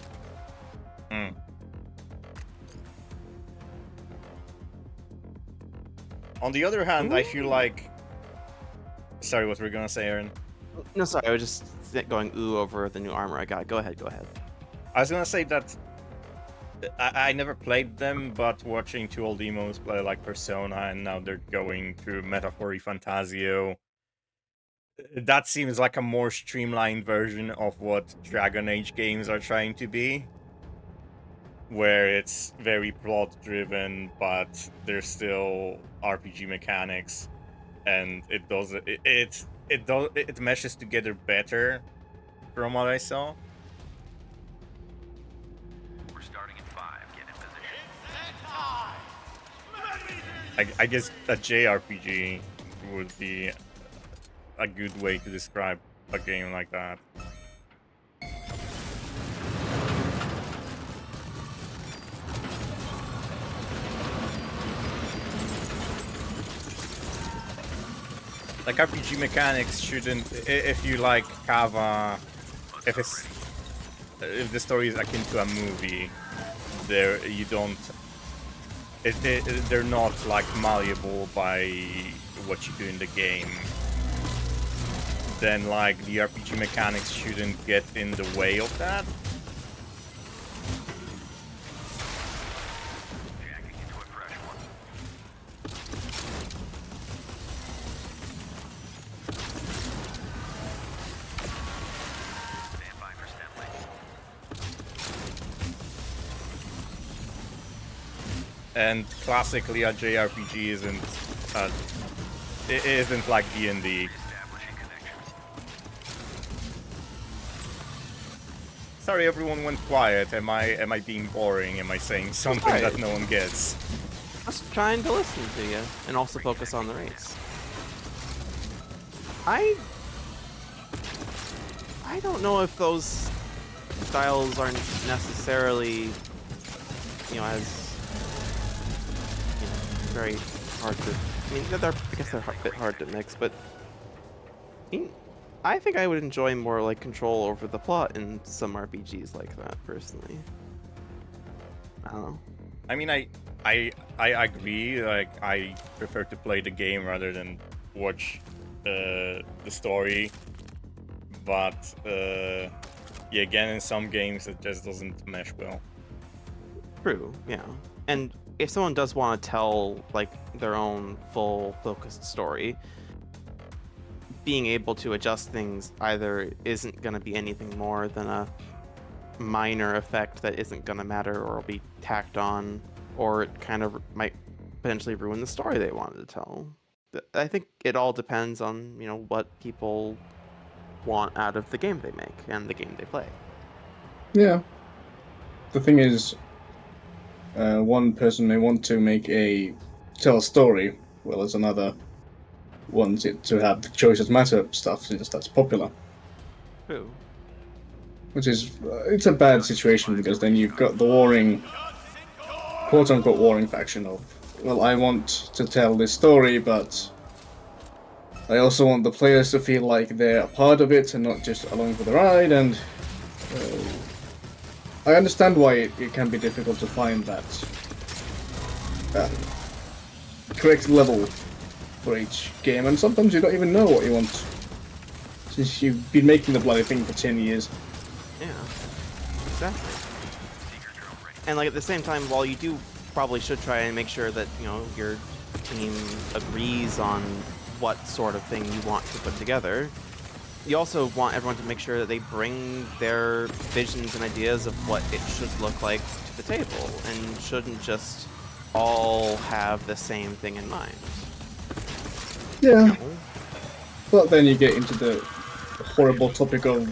On the other hand, I feel like... Sorry, what were you gonna say, Aaron? No, sorry, I was just going ooh over the new armor I got. Go ahead, go ahead. I was gonna say that I never played them, but watching two old emos play like Persona, and now they're going through Metaphori Fantasio, that seems like a more streamlined version of what Dragon Age games are trying to be, where it's very plot driven, but there's still RPG mechanics, and it meshes together better from what I saw. We're starting at 5. Get in position. I guess a JRPG would be a good way to describe a game like that. Like RPG mechanics shouldn't, if you like have a, if the story is akin to a movie, they're not like malleable by what you do in the game. Then like the RPG mechanics shouldn't get in the way of that. Jacking into a fresh one. Stand by for stem link. And classically, a JRPG isn't like D&D. Establishing connections. Sorry, everyone went quiet. Am I being boring? Am I saying something Sorry. that no one gets? Just trying to listen to you and also focus on the race. I don't know if those styles aren't necessarily, as very hard to. I mean, I guess they're a bit hard to mix, but I think I would enjoy more like control over the plot in some RPGs like that, personally. I don't know. I mean, I agree. Like, I prefer to play the game rather than watch the story. But yeah, again, in some games it just doesn't mesh well. True, yeah. And if someone does want to tell like their own full focused story, being able to adjust things either isn't going to be anything more than a minor effect that isn't going to matter or will be tacked on, or it kind of might potentially ruin the story they wanted to tell. I think it all depends on, what people want out of the game they make and the game they play. Yeah. The thing is, one person may want to tell a story, while as another wants it to have the choices matter stuff since that's popular. True. Which is, it's a bad situation because then you've got the warring, quote-unquote warring faction of, well, I want to tell this story, but I also want the players to feel like they're a part of it and not just along for the ride, and I understand why it can be difficult to find that correct level for each game, and sometimes you don't even know what you want, since you've been making the bloody thing for 10 years. Yeah, exactly. And like at the same time, while you do probably should try and make sure that your team agrees on what sort of thing you want to put together, you also want everyone to make sure that they bring their visions and ideas of what it should look like to the table, and shouldn't just all have the same thing in mind. Yeah, but then you get into the horrible topic of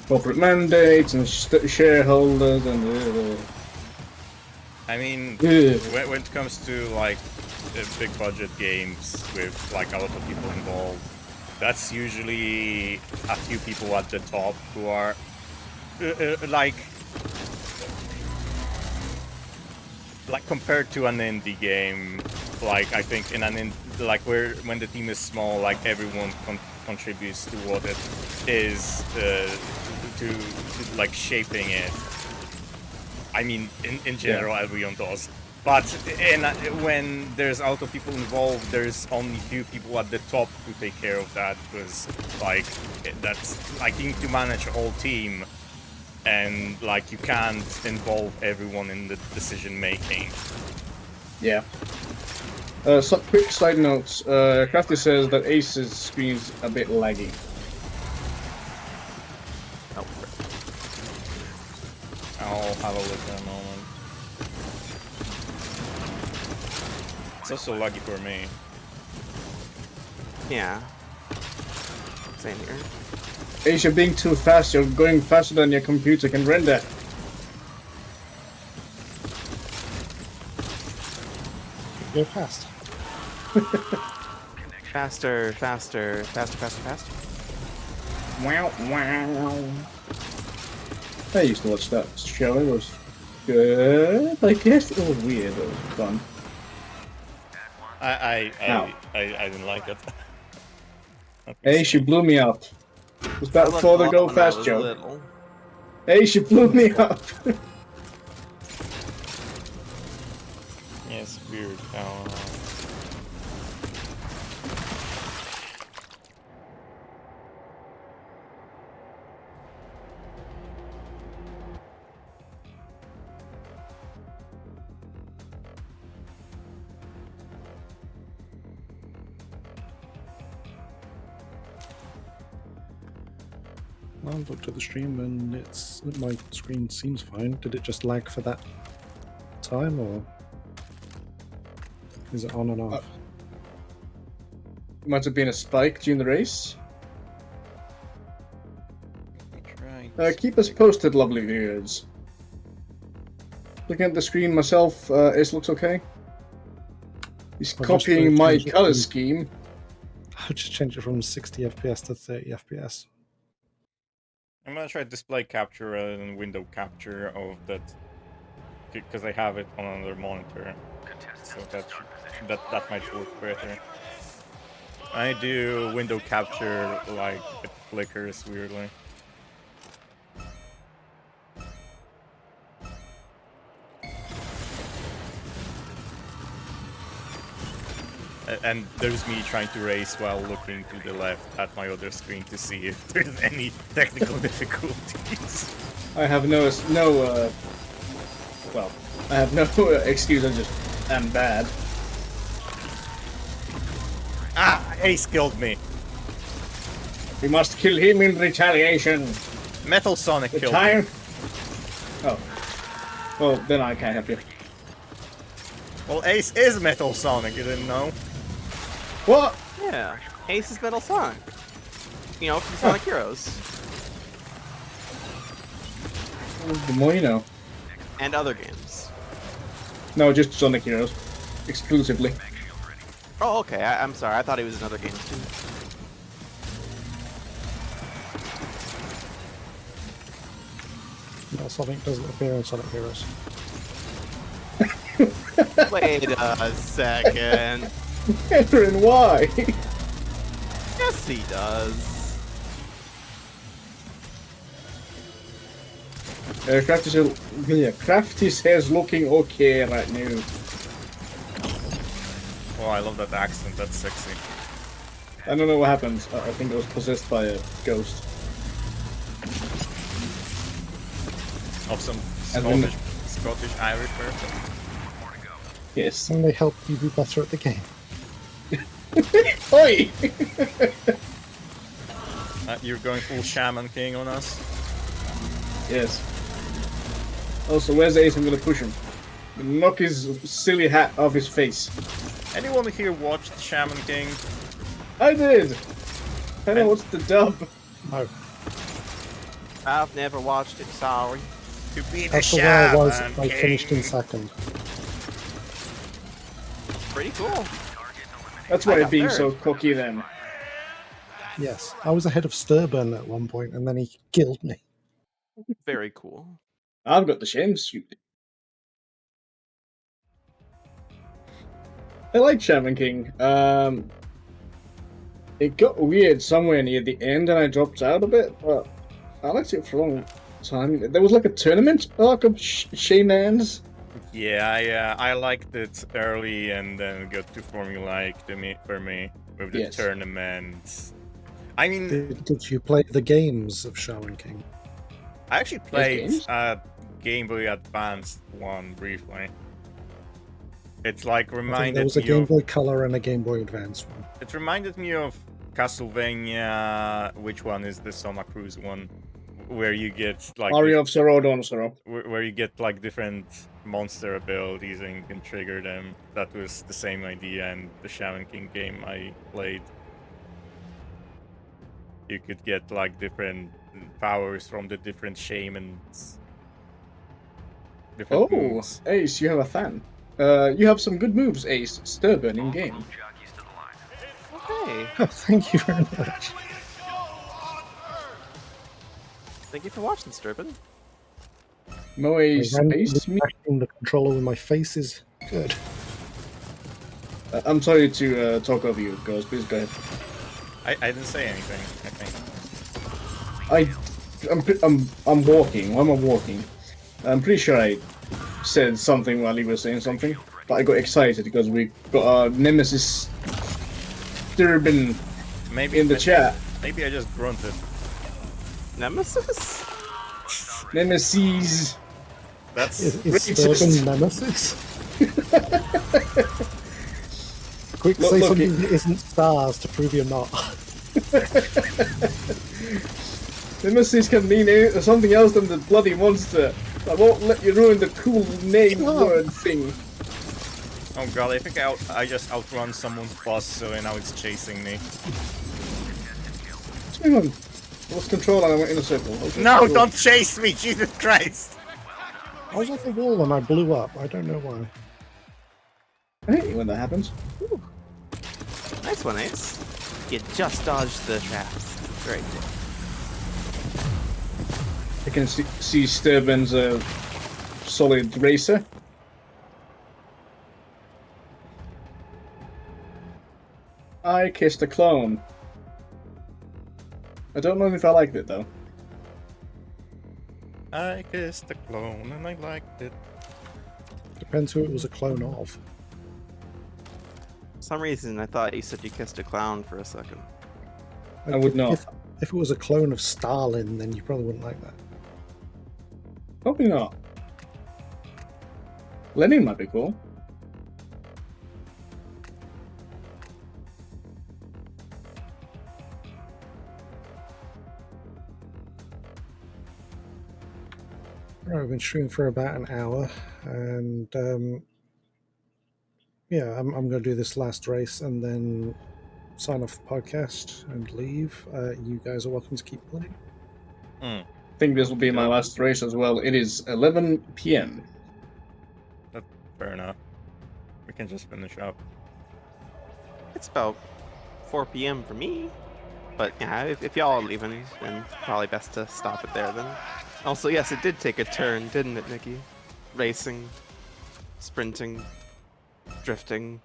corporate mandates and shareholders and. I mean, Yeah. when it comes to like big budget games with like a lot of people involved, that's usually a few people at the top who are like compared to an indie game. Like I think in when the team is small, like everyone contributes to what it is to like shaping it. I mean, in general, everyone does. But when there's a lot of people involved, there's only few people at the top who take care of that, because like that's like you need to manage a whole team, and like you can't involve everyone in the decision making. Yeah. So quick side notes. Crafty says that Ace's screen's a bit laggy. Oh, I'll have a look in a moment. It's also laggy for me. yeah. Same here. Ace, you're being too fast. You're going faster than your computer can render. Go fast. Faster, faster, faster, faster, faster. Wow, wow. I used to watch that show. It was good. I guess it was weird. It was fun. I Ow. didn't like it. Hey, she blew me up. Was that I left before the off go when I fast was joke? little. Hey, she blew me up. Yeah, it's weird. I looked at the stream and my screen seems fine. Did it just lag for that time, or is it on and off? Might have been a spike during the race. Keep us posted, lovely viewers. Looking at the screen myself, it looks okay. He's I'll just copying go my change it color to- scheme. I'll just change it from 60 FPS to 30 FPS. I'm gonna try display capture and window capture of that, because I have it on another monitor. So that might work better. I do window capture, like it flickers weirdly. And there's me trying to race while looking to the left at my other screen to see if there's any technical difficulties. I have no I have no excuse. I just am bad. Ah! Ace killed me! We must kill him in retaliation. Metal Sonic The killed time. me. Oh. Well, then I can't help you. Well, Ace is Metal Sonic, you didn't know? What? Yeah, Ace is Metal Sonic. You know, from Sonic Heroes The more you know. and other games. No, just Sonic Heroes. Exclusively. Oh, okay. I'm sorry. I thought he was in other games too. No, Sonic doesn't appear in Sonic Heroes. Wait a second. Aaron, why? Yes, he does. Crafty says looking okay right now. Oh, I love that accent, that's sexy. I don't know what happened. I think I was possessed by a ghost. Of some As in- Scottish Irish person. Yes. And they help you be better at the game. Oi! You're going full Shaman King on us? Yes. Also, where's Ace? I'm gonna push him. Knock his silly hat off his face. Anyone here watched Shaman King? I did! I know what's the dub. No. I've never watched it. Sorry. To be the That's the way I was. Shaman I finished in King. second. Pretty cool. That's I why got being third. so cocky then. Yes. I was ahead of Sturburn at one point, and then he killed me. Very cool. I've got the shame suit. I like Shaman King. It got weird somewhere near the end and I dropped out a bit, but I liked it for a long time. There was like a tournament arc of shamans. Yeah, I liked it early and then got to formulaic for me with the Yes. tournaments. I mean, Did you play the games of Shaman King? I actually played games? Game Boy Advanced one briefly. It's like I think reminded there was a me Game of. Boy Color and a Game Boy Advance one. It reminded me of Castlevania. Which one is the Soma Cruise one? Where you get like Aria of Sorrow, Dawn of Sorrow. where you get like different monster abilities and you can trigger them. That was the same idea in the Shaman King game I played. You could get like different powers from the different shamans. Different Oh, moves. Ace, you have a fan. You have some good moves, Ace. Sturburn in game. Jockeys to the line. Okay. Thank you very much. Thank you for watching, Sturban. Moe Randomly Space Me. backing the controller with my face is good. I'm sorry to talk over you, girls. Please go ahead. I didn't say anything, I think. I'm walking. Why am I walking? I'm pretty sure I said something while he was saying something, but I got excited because we got our nemesis Sturban Maybe in the chat. Maybe I just grunted. Nemesis? Nemesis. That's Is Racist. Sturban Nemesis? Quick, Look, say look, something that isn't stars to prove you're not. Nemesis can mean something else than the bloody monster. I won't let you ruin the cool name Oh. word thing. oh god, I think I just outrun someone's boss, so now it's chasing me. What's going on? I lost control and I went in a circle. No, don't chase me, Jesus Christ! I was at the wall and I blew up. I don't know why. I hate it when that happens. Nice one, Ace. You just dodged the traps. Very good. I can see Sturban's a solid racer. I kissed a clone. I don't know if I liked it though. I kissed the clone and I liked it. Depends who it was a clone of. For some reason, I thought you said you kissed a clown for a second. I would not. If it was a clone of Stalin, then you probably wouldn't like that. Probably not. Lenin might be cool. Right, we've been streaming for about an hour, and yeah, I'm going to do this last race and then sign off the podcast and leave. You guys are welcome to keep playing. I think this will be my last race as well. It is 11 p.m. That's fair enough. We can just finish up. It's about 4 p.m. for me. But yeah, if y'all are leaving, then probably best to stop it there then. Also, yes, it did take a turn, didn't it, Nikki? Racing, sprinting, drifting.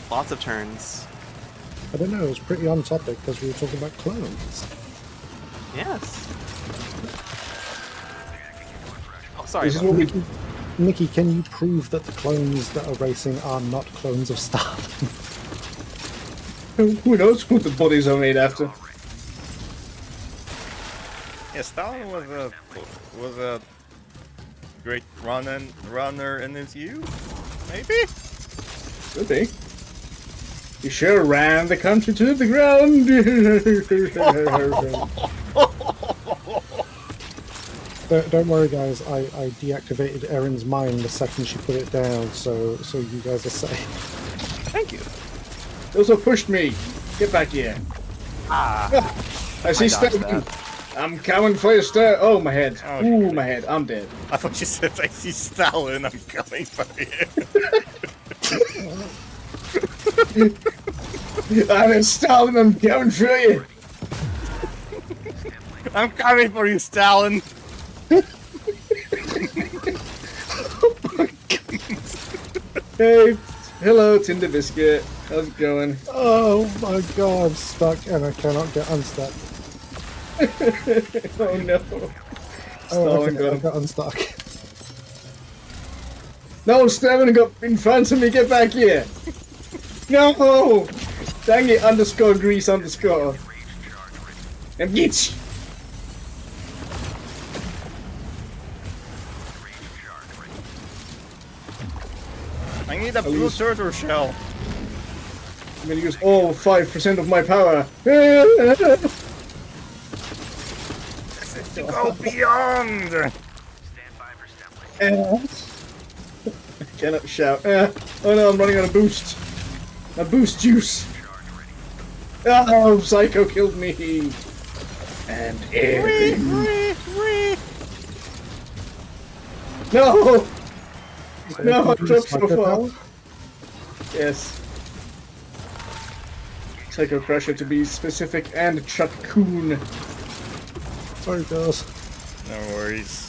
Lots of turns. I don't know, it was pretty on topic because we were talking about clones. Yes. Oh, sorry. This is what we Nikki, can you prove that the clones that are racing are not clones of Stalin? Who knows what the bodies are made after? Yeah, Stalin was a great runner in his youth, maybe. Could be. He sure ran the country to the ground. Don't worry, guys. I deactivated Erin's mind the second she put it down, so you guys are safe. Thank you. Those who pushed me. Get back here. I see dodged Stalin. I'm coming for you, Stalin. Oh, my head. Oh, Ooh, shit. my head. I'm dead. I thought you said I see Stalin. I'm coming for you. I'm Stalin. I'm coming for you. I'm coming for you, Stalin. Hey, hello, Tinder Biscuit. How's it going? Oh my god, I'm stuck and I cannot get unstuck. Oh no. Oh, Stalin okay, got I him. got unstuck. No, Stalin got in front of me. Get back here. No. Dang it, underscore Grease underscore. And get. I need a blue turtle shell. I'm gonna use all 5% of my power. To go beyond. I cannot shout. Oh no, I'm running on a boost. A boost juice. Oh, Psycho killed me. And Aaron. No! No, I dropped so far. Yes. Psycho Crusher to be specific, and Chuck Coon. Sorry, girls. No worries.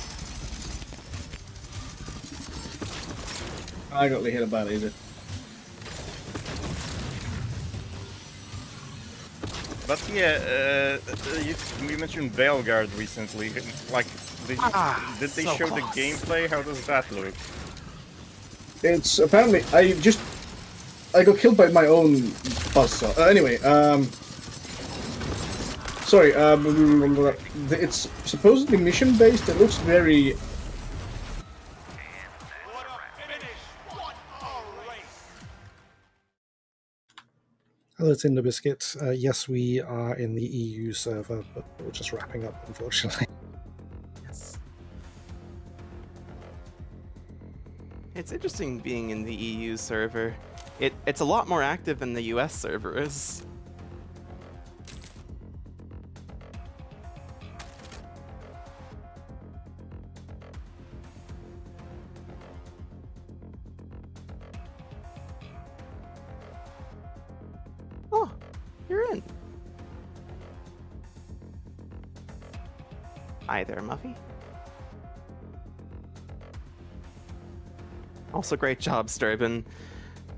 I got hit about either. But yeah, we mentioned Veilguard recently. Like, did they so show close. the gameplay? How does that look? It's apparently I got killed by my own buzzsaw. Anyway, sorry. It's supposedly mission based. It looks very. Hello, Tinder Biscuit. Yes, we are in the EU server, but we're just wrapping up, unfortunately. Yes. It's interesting being in the EU server. It's a lot more active than the US server is. Oh, you're in. Hi there, Muffy. Also, great job, Sturban.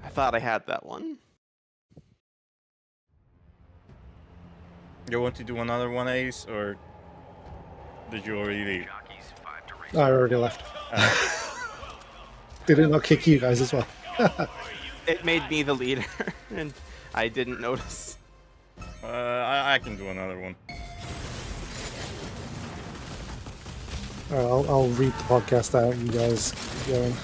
I thought I had that one. You want to do another one, Ace, or did you already leave? I already left. Did it not kick you guys as well? It made me the leader, and I didn't notice. I can do another one. Alright, I'll read the podcast out. You guys keep going.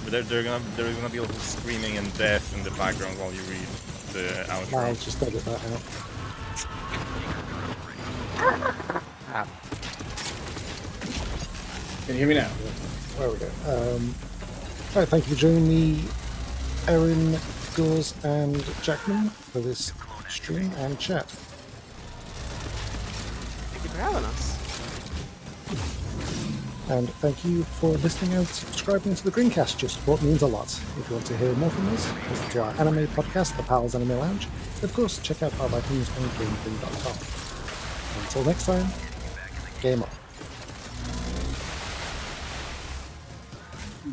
But there's gonna be a little screaming and death in the background while you read the outro. I'll just edit that out. Ah, Can you hear me now? There we go. Right, thank you for joining me, Erin, Gauze, and Jackman for this stream and chat. thank you for having us. And thank you for listening and subscribing to the GrinCast. Your support means a lot. If you want to hear more from us, listen to our anime podcast, The Pals Anime Lounge. And of course, check out our writings on GameGrin.com. Until next time, game on.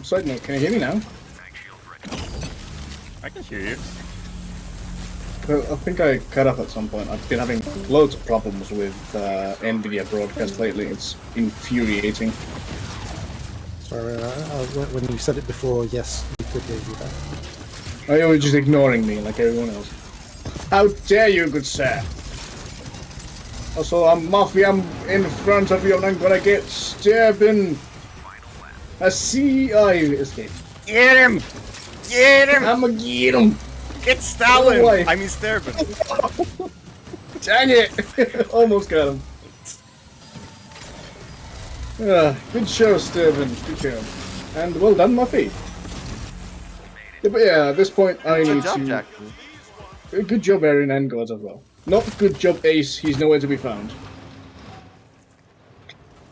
Side note, can you hear me now? I can hear you. I think I cut off at some point. I've been having loads of problems with NVIDIA broadcast lately. It's infuriating. Sorry, when you said it before, yes, you could hear you there. Oh, you were just ignoring me like everyone else. How dare you, good sir! Also, I'm Mafia, I'm in front of you and I'm gonna get stabbing. I see I escaped. Get him! Get him! I'ma get him! Get Stalin! Oh, I mean Sterben. Dang it! Almost got him. Good show, Steven. Good show. And well done, Muffy. Yeah, but yeah, at this point I Good need job, to... Jackman. Good job, Erin and God as well. Not good job, Ace. He's nowhere to be found.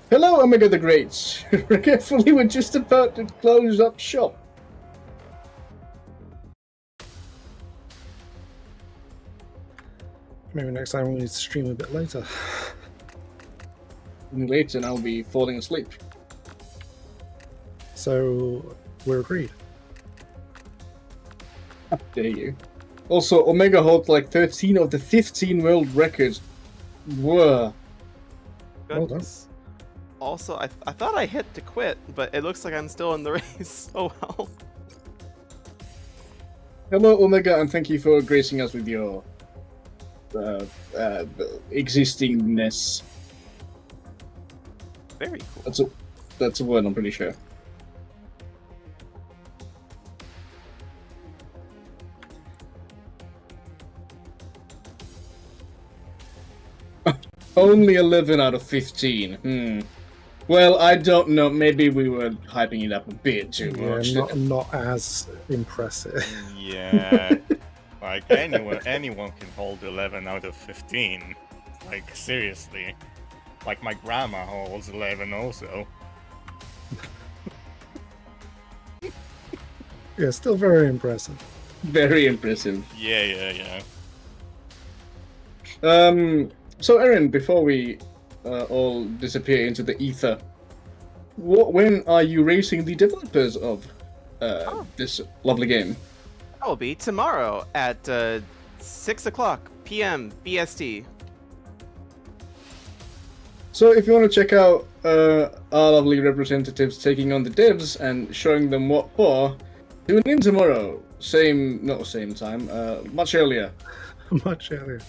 Hello, Omega the Greats. Carefully, we're just about to close up shop. Maybe next time we need to stream a bit later. Later, and I'll be falling asleep. So, we're agreed. How dare you. Also, Omega holds like 13 of the 15 world records. Whoa. Well done. Goodness. Also, I thought I hit to quit, but it looks like I'm still in the race. Oh well. Hello, Omega, and thank you for gracing us with your existingness. Very cool. That's a word, I'm pretty sure. Only 11 out of 15. Well, I don't know. Maybe we were hyping it up a bit too much. Not as impressive. Yeah. Like, anyone can hold 11 out of 15. Like, seriously. Like, my grandma holds 11 also. Yeah, still very impressive. Very impressive. Yeah. So, Erin, before we all disappear into the ether, when are you racing the developers of this lovely game? That will be tomorrow at 6 o'clock p.m. BST. So, if you want to check out our lovely representatives taking on the devs and showing them what for, tune in tomorrow. Not same time, much earlier. Much earlier.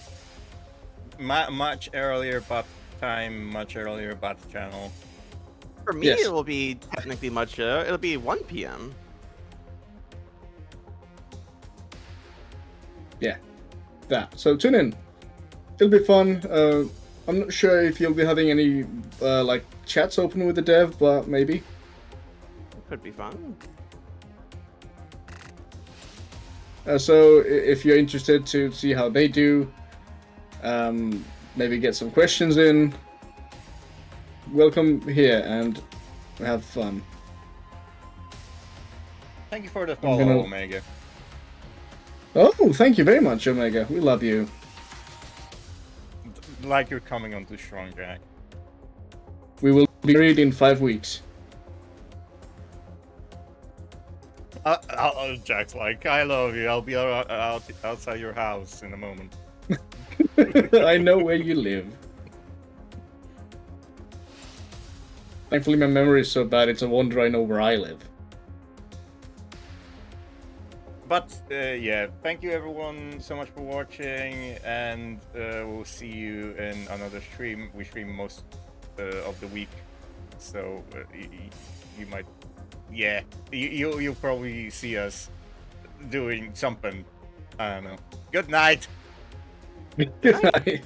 Much earlier, but time, much earlier, but channel. For me, Yes. it will be technically much. It'll be 1 p.m. Yeah, that. So tune in. It'll be fun. I'm not sure if you'll be having any like chats open with the dev, but maybe. Could be fun. So if you're interested to see how they do, maybe get some questions in, welcome here and have fun. Thank you for the follow, gonna- Omega. Oh, thank you very much, Omega. We love you. Like you're coming on too strong, Jack. We will be married in 5 weeks. Jack's like, I love you. I'll be outside your house in a moment. I know where you live. Thankfully, my memory is so bad, it's a wonder I know where I live. But yeah, thank you everyone so much for watching, and we'll see you in another stream. We stream most of the week, so you might, yeah, you'll probably see us doing something. I don't know. Good night. Good night.